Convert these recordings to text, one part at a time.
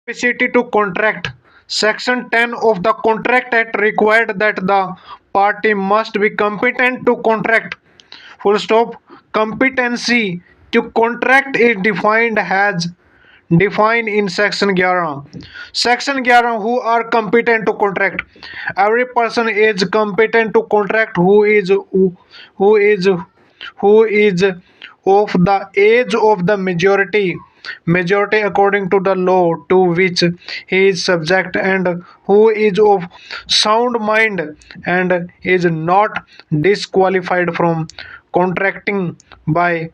Capacity to contract. Section 10 of the Contract Act required that the party must be competent to contract. Full stop. Competency to contract is defined in section 11. Section 11, who are competent to contract. Every person is competent to contract who is who is of the age of the majority according to the law to which he is subject, and who is of sound mind and is not disqualified from contracting by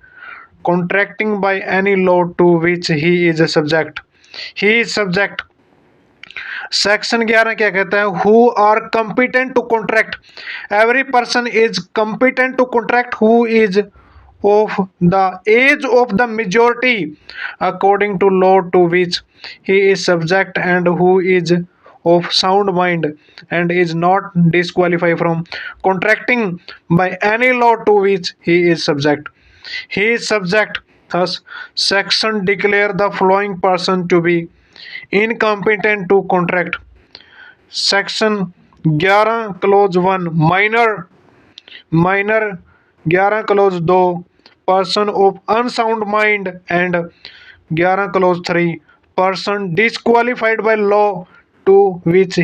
any law to which he is subject. Section 11 क्या कहता है? Who are competent to contract. Every person is competent to contract who is of the age of the majority according to law to which he is subject, and who is of sound mind and is not disqualified from contracting by any law to which he is subject. He is subject. Thus, section declare the following person to be incompetent to contract. Section 11 clause 1 minor 11 clause 2 person of unsound mind and 11 clause 3 person disqualified by law to which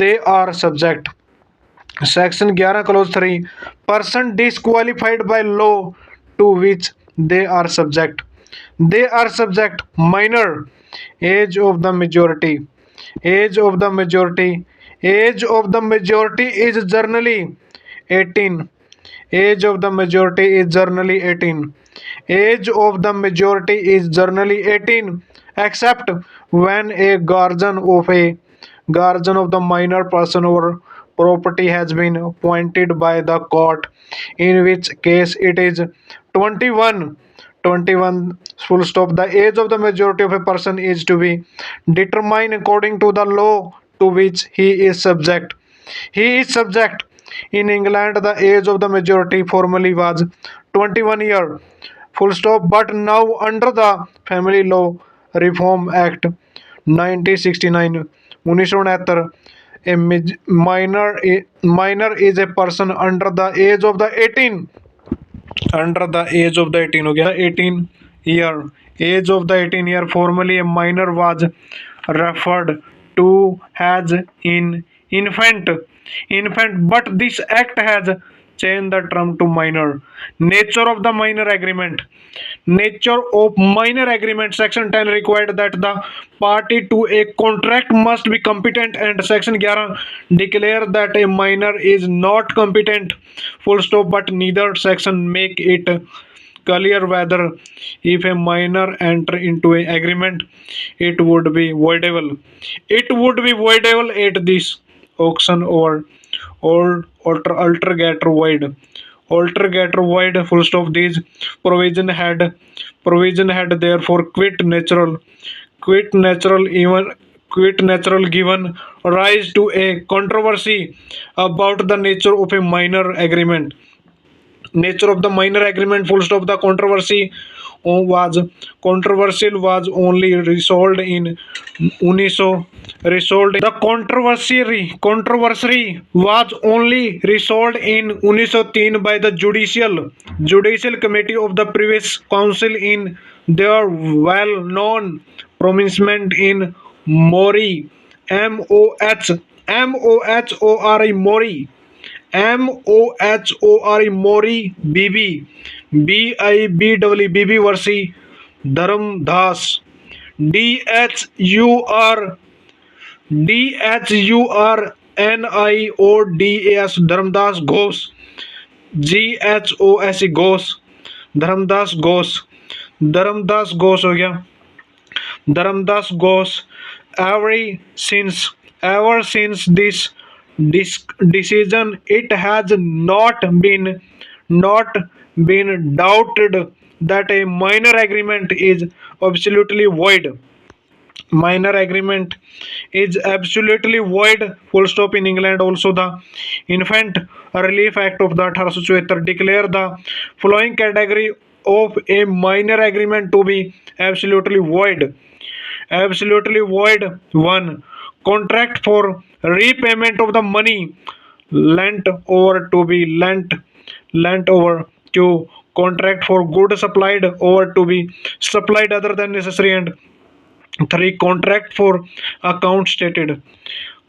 they are subject. Section 11 clause 3 person disqualified by law to which they are subject minor age of the majority. Age of the majority. Age of the majority is generally 18. Age of the majority is generally 18. Age of the majority is generally 18 except when a guardian of the minor person or property has been appointed by the court, in which case it is 21. 21 full stop. The age of the majority of a person is to be determined according to the law to which he is subject. In England, the age of the majority formerly was 21 year full stop, but now under the Family Law Reform Act 1969 1969, a minor is a person under the age of the 18. Under the age of the 18 हो गया 18 year. Age of the 18 year formerly a minor was referred to has in infant but this act has change the term to minor. Nature of the minor agreement. Section 10 required that the party to a contract must be competent, and section 11 declare that a minor is not competent full stop, but neither section make it clear whether if a minor enter into an agreement it would be voidable at this auction or alter get void full stop. These provision had therefore quit natural given rise to a controversy about the nature of a minor agreement. Nature of the minor agreement full stop. The controversy was only resolved in 19 the controversy was only resolved in 1903 by the judicial committee of the previous council in their well known pronouncement in Mori Mori BIBBB versus Dharamdas DHURNIODAS Dharamdas Ghosh GHOSE Dharamdas Ghosh हो गया. Dharamdas Ghosh. Ever since this decision, it has not been doubted that a minor agreement is absolutely void. Minor agreement is absolutely void full stop. In England also, the Infant Relief Act of the 1874 declare the following category of a minor agreement to be absolutely void. absolutely void. 1. Contract for repayment of the money lent over to be lent over. 2. Contract for goods supplied over to be supplied other than necessary. And 3. Contract for account stated.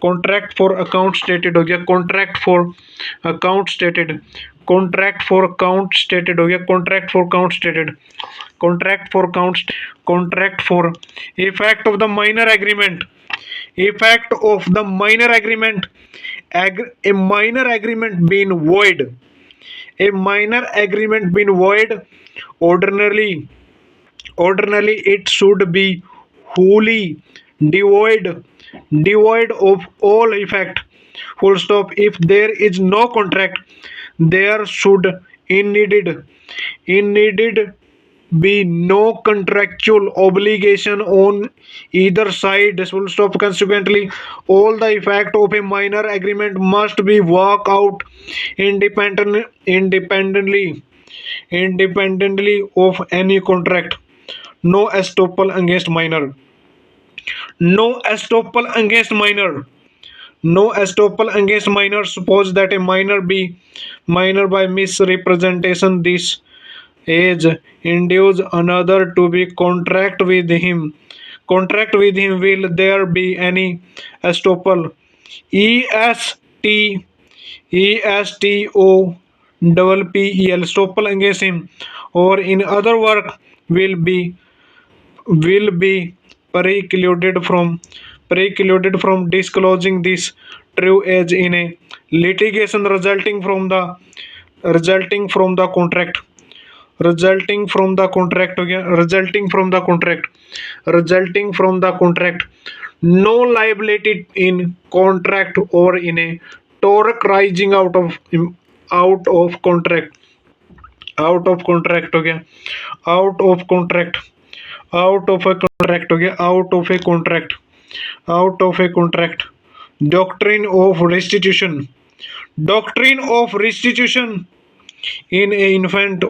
Contract for account stated हो गया, contract for account stated, contract for account stated हो गया, contract for account stated, contract for account, contract for effect of the minor agreement, effect of the minor agreement, a minor agreement been void, a minor agreement been void, ordinarily it should be wholly devoid of all effect, full stop. If there is no contract, there should in needed be no contractual obligation on either side, full stop. Consequently, all the effect of a minor agreement must be worked out independently of any contract. No estoppel against minor. No estoppel against minor. No estoppel against minor. Suppose that a minor by misrepresentation this age induce another to be contract with him. Will there be any estoppel? E S T ESTOPPEL, estoppel against him, or in other work will be precluded from disclosing this true age in a litigation resulting from the contract, resulting from the contract again, resulting from the contract. No liability in contract or in a torque rising out of contract, out of contract हो गया, out of contract, out of a contract हो गया, out of a contract, out of a contract. Doctrine of restitution, doctrine of restitution. In a infant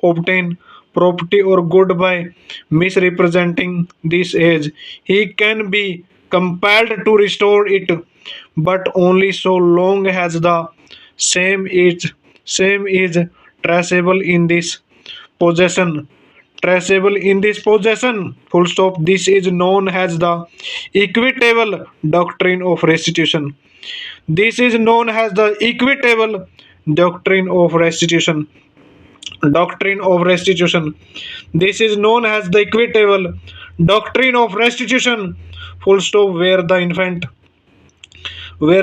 obtain property or good by misrepresenting this age, he can be compelled to restore it, but only so long as the same is traceable in this possession, full stop. This is known as the equitable doctrine of restitution. This is known as the equitable doctrine of restitution. This is known as the equitable doctrine of restitution, full stop. Where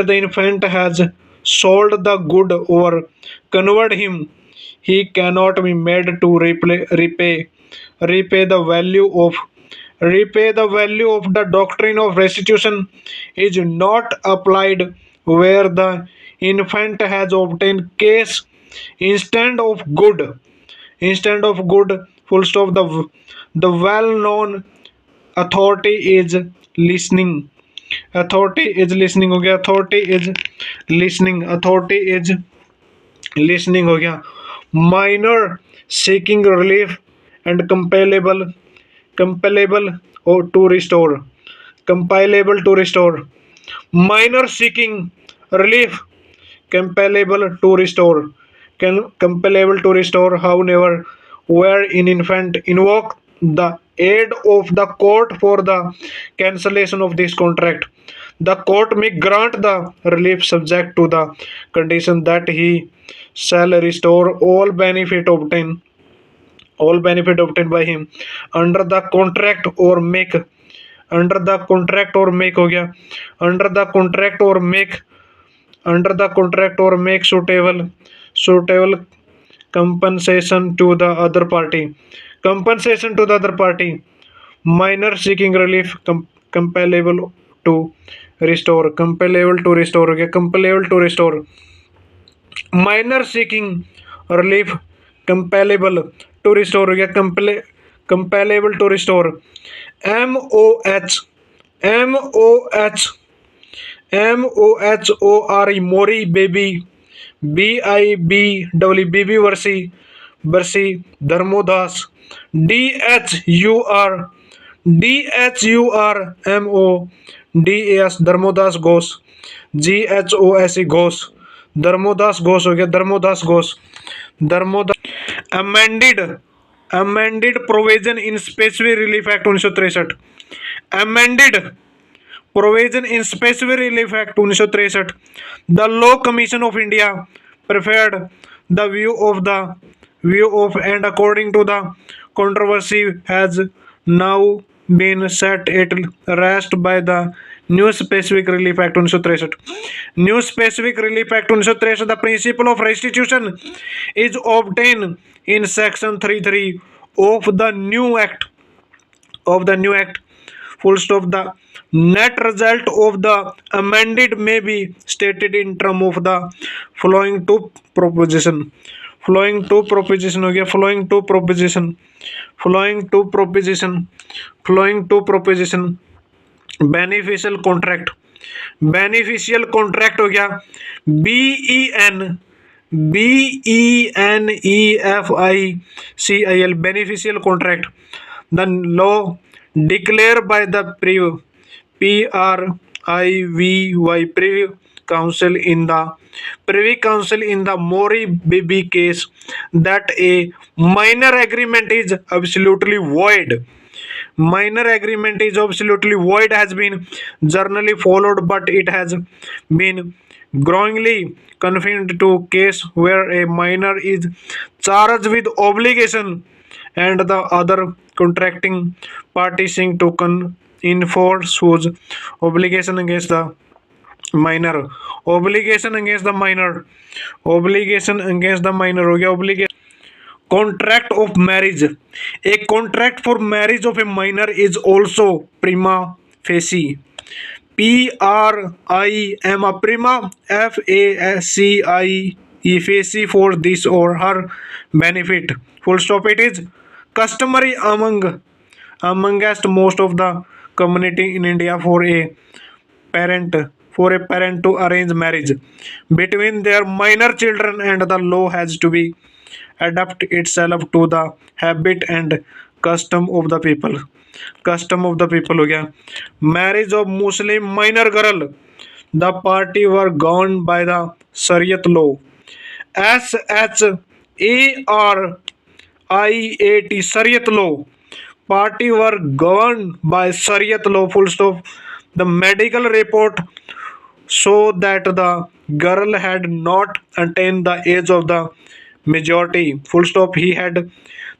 the infant has sold the good or convert him, he cannot be made to repay the value of the doctrine of restitution is not applied where the infant has obtained case instead of good, full stop. The well known authority is listening, हो गया, authority is listening हो गया. Minor seeking relief and compellable or to restore, minor seeking relief, compellable to restore, however, where an infant invoke the aid of the court for the cancellation of this contract, the court may grant the relief subject to the condition that he shall restore all benefit obtained by him under the contract or make हो गया, under the contract or make suitable compensation to the other party, minor seeking relief, compellable to restore हो गया, compellable to restore, minor seeking relief, compellable to restore हो गया, compellable to restore. MOHORE Mori baby, BIBW Versi Dharmodas, DHUR DHURMODAS Dharmodas Ghosh, GHOSE Ghosh, Dharmodas Ghosh हो गया, Dharmodas Ghosh, Dharmodas. Amended provision in specific relief act 1963, amended provision in specific relief act 1963, the law commission of India preferred the view of and according to the controversy has now been set at rest by the New Specific Relief Act 1963. New Specific Relief Act 1963, the principle of restitution is obtained in section 33 of the new act, full stop. The net result of the amended may be stated in term of the following two proposition हो गया, following two proposition beneficial contract हो गया, BENEFICIL beneficial contract, the law declared by the Privy Council in the Mori Bibi case that a minor agreement is absolutely void. Has been generally followed, but it has been growingly confined to case where a minor is charged with obligation and the other contracting party seeking to enforce whose obligation against the minor हो गया, contract of marriage. A contract for marriage of a minor is also prima facie, prima facie for this or her benefit, full stop. It is customary amongst most of the community in India for a parent to arrange marriage between their minor children, and the law has to be adapt itself to the habit and custom of the people हो गया, marriage of Muslim minor girl, the party were governed by the Shariat law, SHARIAT Shariat law, party were governed by Shariat law, full stop. The medical report so that the girl had not attained the age of the majority, full stop. He had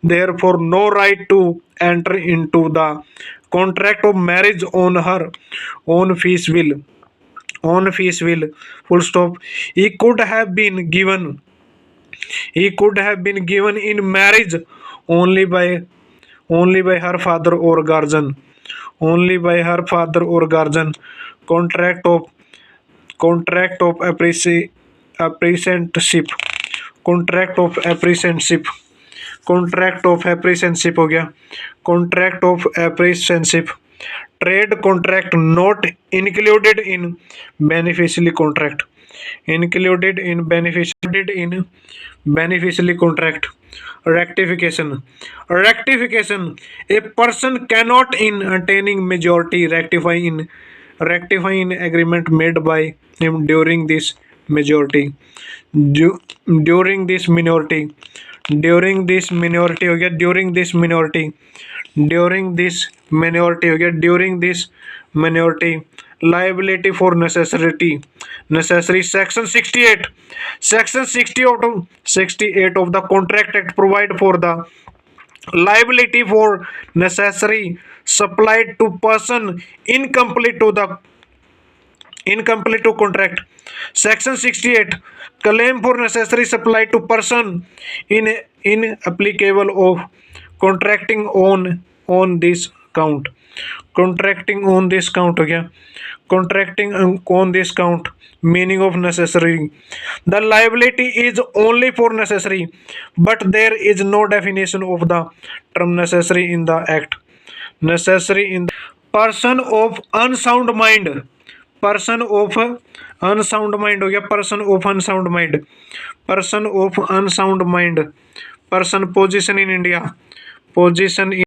therefore no right to enter into the contract of marriage on her own fees will, full stop. He could have been given in marriage only by her father or guardian, contract of apprenticeship हो गया, contract of apprenticeship, trade contract not included in beneficiary contract, rectification. A person cannot in attaining majority rectify in agreement made by him during this minority हो गया, during this minority liability for necessary section 68 of the Contract Act provide for the liability for necessary supplied to person incomplete to contract. Section 68 claim for necessary supply to person inapplicable of contracting on this count हो गया, contracting on this count, meaning of necessary. The liability is only for necessary, but there is no definition of the term necessary in the act. Person of unsound mind हो गया, person position in India,